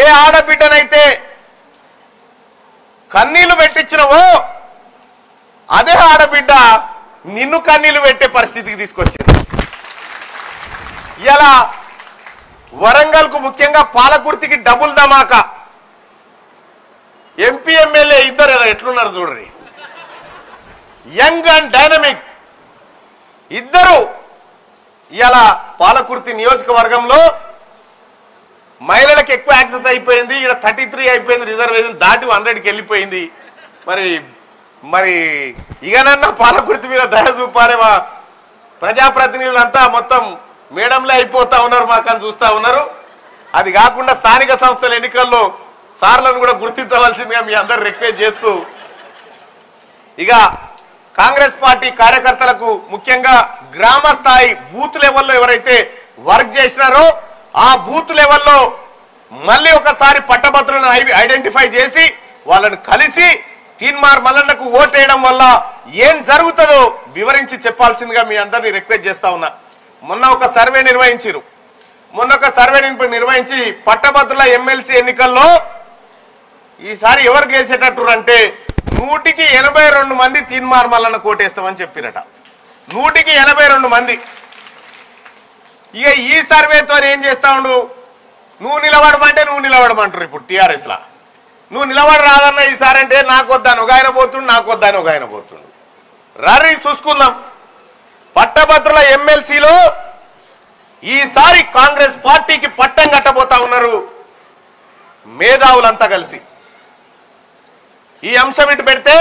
ఏ ఆడబిడ్డనైతే కన్నీళ్లు పెట్టించినవో అదే ఆడబిడ్డ నిన్ను కన్నీళ్లు పెట్టే పరిస్థితికి తీసుకొచ్చింది. ఇలా వరంగల్కు ముఖ్యంగా పాలకుర్తికి డబుల్ ధమాకా. ఎంపీ ఎమ్మెల్యే ఇద్దరు ఎట్లున్నారు చూడండి, యంగ్ అండ్ డైనమిక్ ఇద్దరు. ఇలా పాలకుర్తి నియోజకవర్గంలో మహిళలకు ఎక్కువ యాక్సెస్ అయిపోయింది. ఇక్కడ 33 అయిపోయింది, రిజర్వేషన్ దాటి 100కి వెళ్ళిపోయింది. మరి ఇకనన్నా పాలకుర్తి మీద దయ చూపారే. మా ప్రజాప్రతినిధులంతా మొత్తం మేడంలే అయిపోతా ఉన్నారు, మాకని చూస్తా ఉన్నారు. అది కాకుండా స్థానిక సంస్థల ఎన్నికల్లో సార్లను కూడా గుర్తించవలసిందిగా మీ అందరు రిక్వెస్ట్ చేస్తూ, ఇక కాంగ్రెస్ పార్టీ కార్యకర్తలకు ముఖ్యంగా గ్రామ స్థాయి బూత్ లెవెల్లో ఎవరైతే వర్క్ చేసినారో ఆ బూత్ లెవెల్లో మళ్ళీ ఒకసారి పట్టభద్రులను ఐడెంటిఫై చేసి వాళ్ళను కలిసి తీన్మార్ మల్లన్నకు ఓటేయడం వల్ల ఏం జరుగుతుందో వివరించి చెప్పాల్సిందిగా మీ అందరినీ రిక్వెస్ట్ చేస్తా ఉన్నా. మొన్న ఒక సర్వే నిర్వహించి పట్టభద్రుల ఎమ్మెల్సీ ఎన్నికల్లో ఈసారి ఎవరు గెలిచేటట్టు అంటే 100కి 82 మంది తీన్మార్ మల్లన్న కోటేస్తామని చెప్పిరట. 100కి 82 మంది. ఇక ఈ సర్వేతో ఏం చేస్తా ఉండు, నువ్వు నిలబడమంటారు. ఇప్పుడు టీఆర్ఎస్ లా నువ్వు నిలబడి రాదన్న ఈసారి అంటే నాకు వద్దాను ఒక ఆయన పోతుండు. రరి చూసుకుందాం. పట్టభద్రుల ఎమ్మెల్సీలో ఈసారి కాంగ్రెస్ పార్టీకి పట్టం కట్టబోతా ఉన్నారు మేధావులంతా కలిసి. ఈ అంశం ఇటు పెడితే